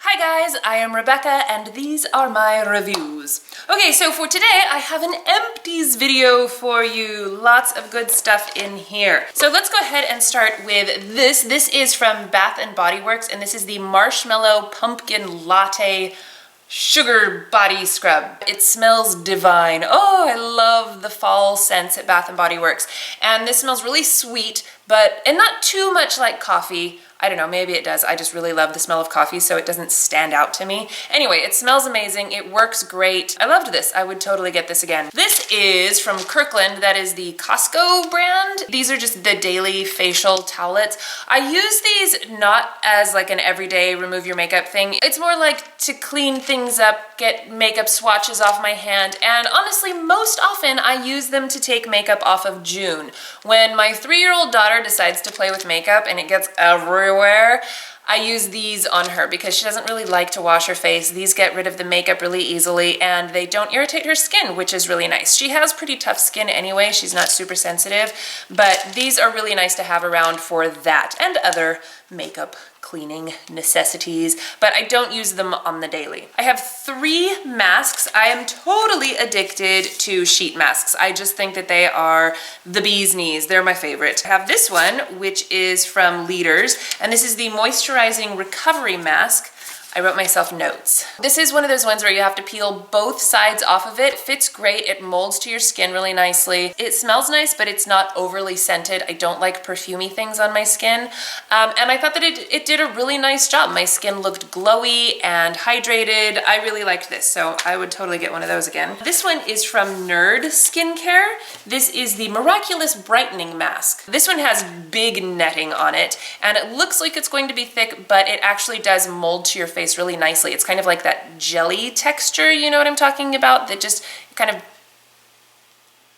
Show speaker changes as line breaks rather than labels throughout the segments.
Hi guys, I am Rebecca and these are my reviews. Okay, so for today I have an Empties video for you. Lots of good stuff in here. So let's go ahead and start with this. This is from Bath & Body Works and this is the Marshmallow Pumpkin Latte Sugar Body Scrub. It smells divine. Oh, I love the fall scents at Bath & Body Works. And this smells really sweet, and not too much like coffee. I don't know, maybe it does. I just really love the smell of coffee, so it doesn't stand out to me. Anyway, it smells amazing. It works great. I loved this. I would totally get this again. This is from Kirkland. That is the Costco brand. These are just the daily facial towelettes. I use these not as like an everyday remove your makeup thing. It's more like to clean things up, get makeup swatches off my hand, and honestly, most often I use them to take makeup off of June. When my 3-year-old daughter decides to play with makeup and it gets everywhere, I use these on her because she doesn't really like to wash her face. These get rid of the makeup really easily and they don't irritate her skin, which is really nice. She has pretty tough skin anyway. She's not super sensitive, but these are really nice to have around for that and other makeup cleaning necessities, but I don't use them on the daily. I have 3 masks. I am totally addicted to sheet masks. I just think that they are the bee's knees. They're my favorite. I have this one, which is from Leaders, and this is the Moisturizing Recovery Mask. I wrote myself notes. This is one of those ones where you have to peel both sides off of it. It fits great, it molds to your skin really nicely. It smells nice, but it's not overly scented. I don't like perfumey things on my skin. And I thought that it did a really nice job. My skin looked glowy and hydrated. I really liked this, so I would totally get one of those again. This one is from Nerd Skincare. This is the Miraculous Brightening Mask. This one has big netting on it, and it looks like it's going to be thick, but it actually does mold to your face really nicely. It's kind of like that jelly texture, you know what I'm talking about? That just kind of,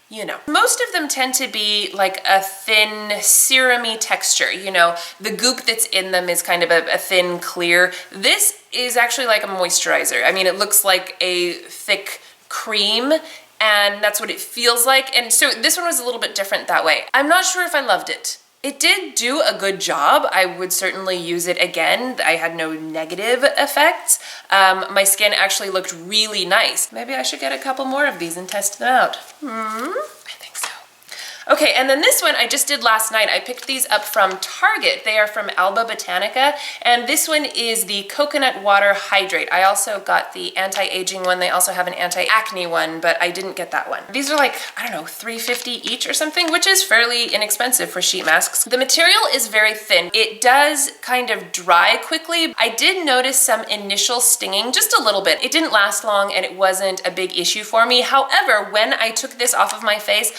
you know. Most of them tend to be like a thin, serum-y texture, you know. The goop that's in them is kind of a thin, clear. This is actually like a moisturizer. I mean, it looks like a thick cream, and that's what it feels like. And so this one was a little bit different that way. I'm not sure if I loved it. It did do a good job. I would certainly use it again. I had no negative effects. My skin actually looked really nice. Maybe I should get a couple more of these and test them out. I think so. Okay, and then this one I just did last night. I picked these up from Target. They are from Alba Botanica, and this one is the Coconut Water Hydrate. I also got the anti-aging one. They also have an anti-acne one, but I didn't get that one. These are like, I don't know, $3.50 each or something, which is fairly inexpensive for sheet masks. The material is very thin. It does kind of dry quickly. I did notice some initial stinging, just a little bit. It didn't last long and it wasn't a big issue for me. However, when I took this off of my face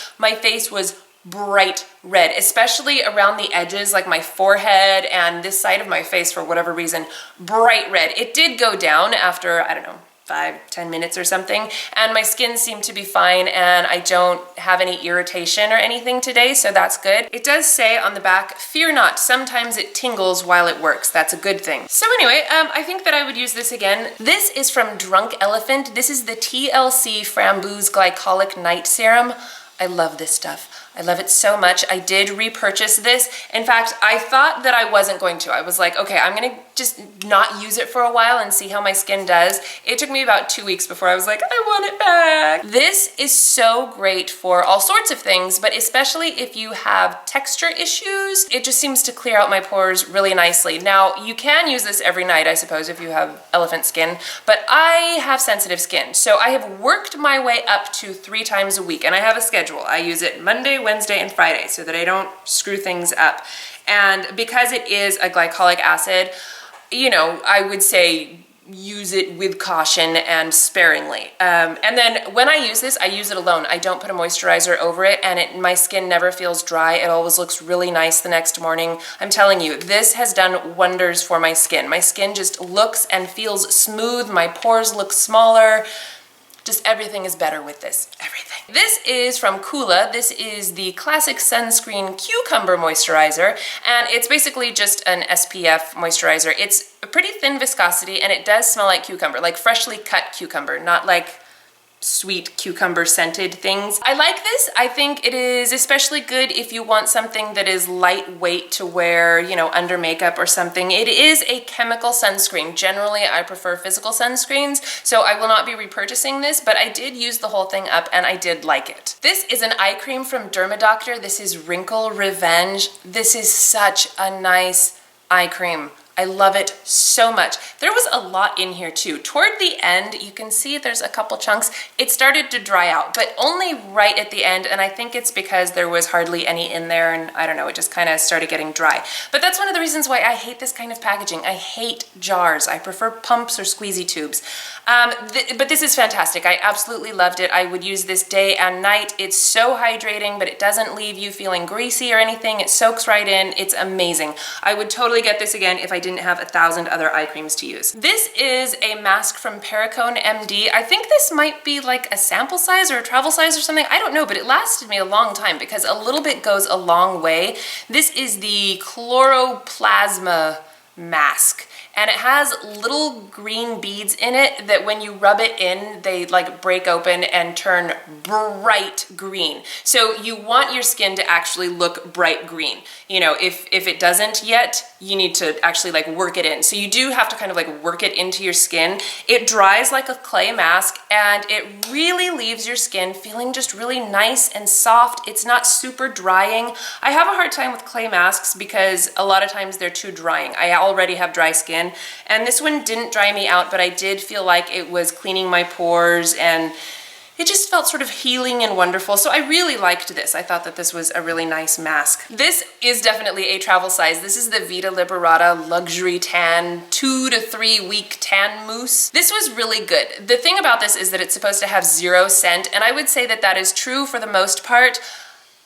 was bright red, especially around the edges, like my forehead and this side of my face for whatever reason, bright red. It did go down after, I don't know, 5-10 minutes or something, and my skin seemed to be fine and I don't have any irritation or anything today, so that's good. It does say on the back, fear not, sometimes it tingles while it works. That's a good thing. So anyway, I think that I would use this again. This is from Drunk Elephant. This is the T.L.C. Framboos Glycolic Night Serum. I love this stuff. I love it so much. I did repurchase this. In fact, I thought that I wasn't going to. I was like, okay, I'm gonna just not use it for a while and see how my skin does. It took me about 2 weeks before I was like, I want it back. This is so great for all sorts of things, but especially if you have texture issues, it just seems to clear out my pores really nicely. Now, you can use this every night, I suppose, if you have elephant skin, but I have sensitive skin. So I have worked my way up to 3 times a week, and I have a schedule. I use it Monday, Wednesday, and Friday so that I don't screw things up. And because it is a glycolic acid, you know, I would say use it with caution and sparingly. And then when I use this, I use it alone. I don't put a moisturizer over it, and my skin never feels dry. It always looks really nice the next morning. I'm telling you, this has done wonders for my skin. My skin just looks and feels smooth. My pores look smaller. Just everything is better with this, everything. This is from Coola. This is the Classic Sunscreen Cucumber Moisturizer, and it's basically just an SPF moisturizer. It's a pretty thin viscosity, and it does smell like cucumber, like freshly cut cucumber, not like sweet cucumber scented things. I like this. I think it is especially good if you want something that is lightweight to wear, you know, under makeup or something. It is a chemical sunscreen. Generally, I prefer physical sunscreens, so I will not be repurchasing this, but I did use the whole thing up and I did like it. This is an eye cream from DERMAdoctor. This is Wrinkle Revenge. This is such a nice eye cream. I love it so much. There was a lot in here too. Toward the end, you can see there's a couple chunks. It started to dry out, but only right at the end, and I think it's because there was hardly any in there, and I don't know, it just kind of started getting dry. But that's one of the reasons why I hate this kind of packaging. I hate jars. I prefer pumps or squeezy tubes. But this is fantastic. I absolutely loved it. I would use this day and night. It's so hydrating, but it doesn't leave you feeling greasy or anything. It soaks right in. It's amazing. I would totally get this again if I didn't have 1,000 other eye creams to use. This is a mask from Perricone MD. I think this might be like a sample size or a travel size or something. I don't know, but it lasted me a long time because a little bit goes a long way. This is the Chloro Plasma mask. And it has little green beads in it that when you rub it in, they like break open and turn bright green. So you want your skin to actually look bright green. You know, if it doesn't yet, you need to actually like work it in. So you do have to kind of like work it into your skin. It dries like a clay mask and it really leaves your skin feeling just really nice and soft. It's not super drying. I have a hard time with clay masks because a lot of times they're too drying. I already have dry skin. And this one didn't dry me out, but I did feel like it was cleaning my pores and it just felt sort of healing and wonderful. So I really liked this. I thought that this was a really nice mask. This is definitely a travel size. This is the Vita Liberata Luxury Tan 2 to 3 week tan mousse. This was really good. The thing about this is that it's supposed to have 0 scent, and I would say that that is true for the most part.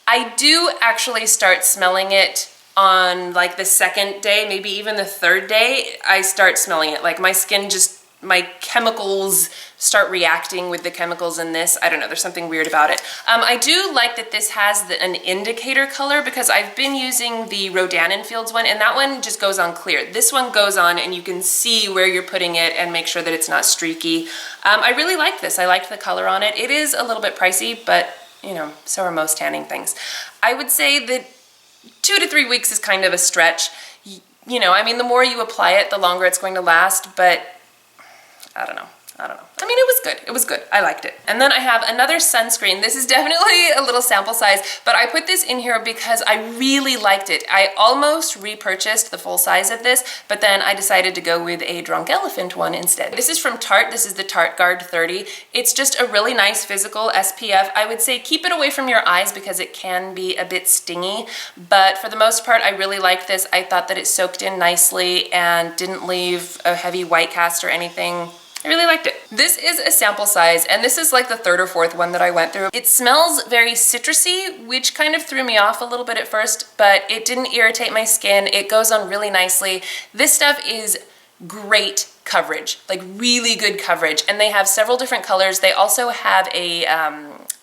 I do actually start smelling it on like the second day, maybe even the third day, I start smelling it. Like my skin just, my chemicals start reacting with the chemicals in this. I don't know, there's something weird about it. I do like that this has an indicator color because I've been using the Rodan & Fields one and that one just goes on clear. This one goes on and you can see where you're putting it and make sure that it's not streaky. I really like this. I liked the color on it. It is a little bit pricey, but you know, so are most tanning things. I would say that 2 to 3 weeks is kind of a stretch. You know, I mean, the more you apply it, the longer it's going to last, but I don't know. I mean, it was good. It was good. I liked it. And then I have another sunscreen. This is definitely a little sample size, but I put this in here because I really liked it. I almost repurchased the full size of this, but then I decided to go with a Drunk Elephant one instead. This is from Tarte. This is the Tarteguard 30. It's just a really nice physical SPF. I would say keep it away from your eyes because it can be a bit stingy, but for the most part, I really liked this. I thought that it soaked in nicely and didn't leave a heavy white cast or anything. I really liked it. This is a sample size, and this is like the 3rd or 4th one that I went through. It smells very citrusy, which kind of threw me off a little bit at first, but it didn't irritate my skin. It goes on really nicely. This stuff is great coverage, like really good coverage, and they have several different colors. They also have a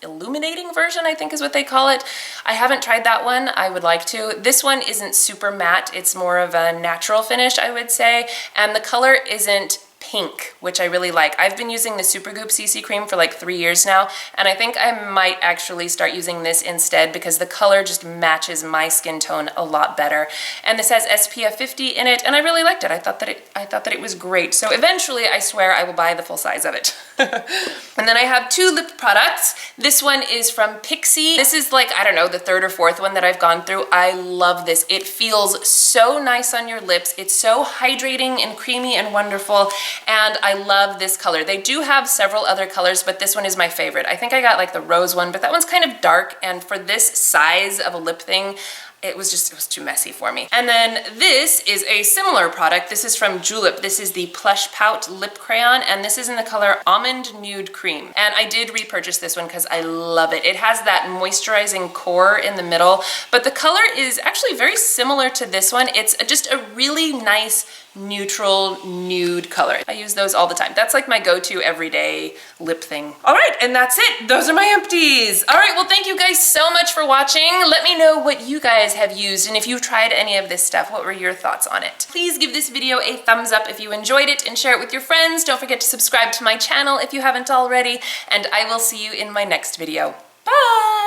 illuminating version, I think is what they call it. I haven't tried that one. I would like to. This one isn't super matte. It's more of a natural finish, I would say, and the color isn't pink, which I really like. I've been using the Supergoop CC cream for like 3 years now, and I think I might actually start using this instead because the color just matches my skin tone a lot better. And this has SPF 50 in it, and I really liked it. I thought that it was great. So eventually, I swear I will buy the full size of it. And then I have 2 lip products. This one is from Pixi. This is like, I don't know, the 3rd or 4th one that I've gone through. I love this. It feels so nice on your lips. It's so hydrating and creamy and wonderful. And I love this color. They do have several other colors, but this one is my favorite. I think I got like the rose one, but that one's kind of dark, and for this size of a lip thing, it was too messy for me. And then this is a similar product. This is from Julep. This is the Plush Pout Lip Crayon, and this is in the color Almond Nude Cream. And I did repurchase this one because I love it. It has that moisturizing core in the middle, but the color is actually very similar to this one. It's just a really nice neutral nude color. I use those all the time. That's like my go-to everyday lip thing. All right, and that's it. Those are my empties. All right, well, thank you guys so much for watching. Let me know what you guys have used and if you've tried any of this stuff, what were your thoughts on it? Please give this video a thumbs up if you enjoyed it and share it with your friends. Don't forget to subscribe to my channel if you haven't already, and I will see you in my next video. Bye!